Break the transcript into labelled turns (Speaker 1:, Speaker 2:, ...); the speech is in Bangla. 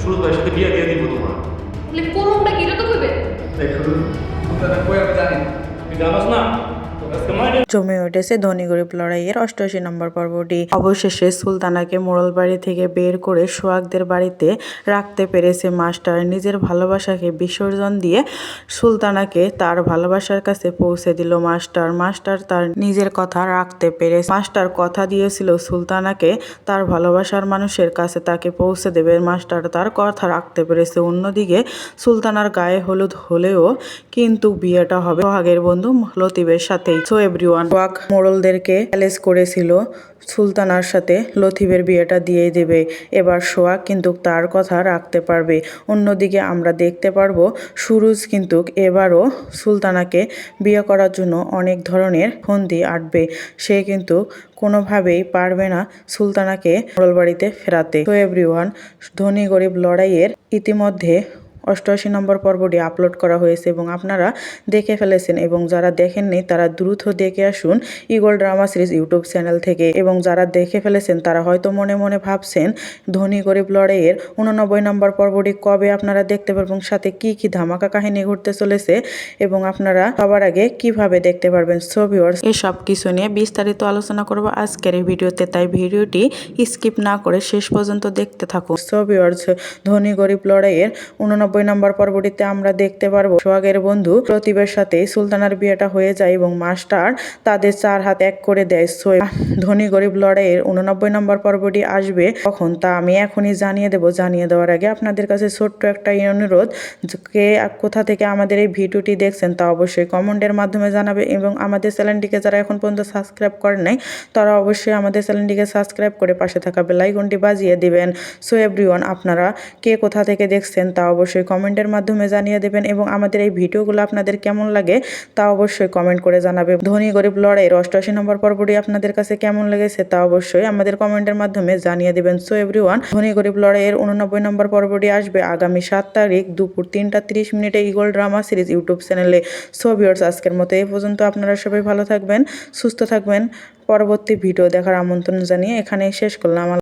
Speaker 1: সুরজ ভাইয়ের সাথে বিয়ে দিয়ে দিব তোমার।
Speaker 2: তাহলে কোনটা কি এটা তো কইবে?
Speaker 1: দেখো তোরা কই আমি জানি না। তুই জানাস না? আজকে মাইরে
Speaker 3: জমে উঠেছে ধনী গরিব লড়াইয়ের 88 নম্বর পর্বটি। অবশেষে সুলতানাকে মোড়ল বাড়ি থেকে বের করে সোহাগদের বাড়িতে রাখতে পেরেছে মাস্টার। নিজের ভালোবাসাকে বিসর্জন দিয়ে সুলতানাকে তার ভালোবাসার কাছে পৌঁছে দিল মাস্টার। মাস্টার তার নিজের কথা রাখতে পেরেছে। মাস্টার কথা দিয়েছিল সুলতানাকে তার ভালোবাসার মানুষের কাছে তাকে পৌঁছে দেবে। মাস্টার তার কথা রাখতে পেরেছে। অন্যদিকে সুলতানার গায়ে হলুদ হলেও কিন্তু বিয়েটা হবে সোহাগের বন্ধু লতিফের সাথেই। সো এভরিওয়ান, সোহাগ মোড়লদেরকে চ্যালেঞ্জ করেছিল সুলতানার সাথে লতিফের বিয়েটা দিয়ে দেবে। এবার সোহাগ কিন্তু তার কথা রাখতে পারবে। অন্যদিকে আমরা দেখতে পারবো সুরজ কিন্তু এবারও সুলতানাকে বিয়ে করার জন্য অনেক ধরনের ফন্দি আঁটবে। সে কিন্তু কোনোভাবেই পারবে না সুলতানাকে মোড়ল বাড়িতে ফেরাতে। তো এভরিওয়ান, ধনী গরিব লড়াইয়ের ইতিমধ্যে 88 নম্বর পর্বটি আপলোড করা হয়েছে এবং আপনারা দেখে ফেলেছেন, এবং যারা দেখেননি তারা দ্রুত দেখে আসুন eagle drama series YouTube channel থেকে। এবং যারা দেখে ফেলেছেন তারা হয়তো মনে মনে ভাবছেন ধনী গরিব লড়াইয়ের 89 নম্বর পর্বটি কবে আপনারা দেখতে পারবেন, সাথে কি কি ধামাকা কাহিনী ঘটতে চলেছে এবং আপনারা সবার আগে কিভাবে দেখতে পারবেন। সো ভিউয়ার্স, এসব কিছু নিয়ে বিস্তারিত আলোচনা করব আজকের এই ভিডিওতে, তাই ভিডিওটি স্কিপ না করে শেষ পর্যন্ত দেখতে থাকুন। সো ভিউয়ার্স, ধনী গরিব লড়াইয়ের 89 নম্বর পর্বটিতে আমরা দেখতে পারবো সোহাগের বন্ধু লতিফের সাথে সুলতানার বিয়েটা হয়ে যায় এবং মাস্টার তাদের 4 হাত এক করে দেয়। সো ধনী গরিব লড়াইয়ের 89 নম্বর পর্বটি আসবে কখন তা আমি এখনই জানিয়ে দেব। জানিয়ে দেওয়ার আগে আপনাদের কাছে ছোট্ট একটা অনুরোধ, কে কোথা থেকে আমাদের এই ভিডিওটি দেখছেন তা অবশ্যই কমেন্টের মাধ্যমে জানাবে এবং আমাদের চ্যানেলটিকে যারা এখন পর্যন্ত সাবস্ক্রাইব করেন নাই তারা অবশ্যই আমাদের চ্যানেলটিকে সাবস্ক্রাইব করে পাশে থাকা বেল আইকনটি বাজিয়ে দিবেন। সো এভরিওয়ান, আপনারা কে কোথা থেকে দেখছেন তা অবশ্যই কমেন্টের মাধ্যমে জানিয়ে দেবেন এবং আমাদের এই ভিডিওগুলো আপনাদের কেমন লাগে তা অবশ্যই কমেন্ট করে জানাবে। ধনী গরিব লড়াইয়ের 88 নম্বর পর্বটি আপনাদের কাছে কেমন লেগেছে তা অবশ্যই আমাদের কমেন্টের মাধ্যমে জানিয়ে দেবেন। সো এভরিওয়ান, ধনী গরিব লড়াইয়ের 89 নম্বর পর্বটি আসবে আগামী 7 তারিখ দুপুর 3টা 30 মিনিটে ইগল ড্রামা সিরিজ ইউটিউব চ্যানেলে। সো ভিউয়ার্স, আজকের মতো এই পর্যন্ত। আপনারা সবাই ভালো থাকবেন, সুস্থ থাকবেন। পরবর্তী ভিডিও দেখার আমন্ত্রণ জানিয়ে এখানেই শেষ করলাম।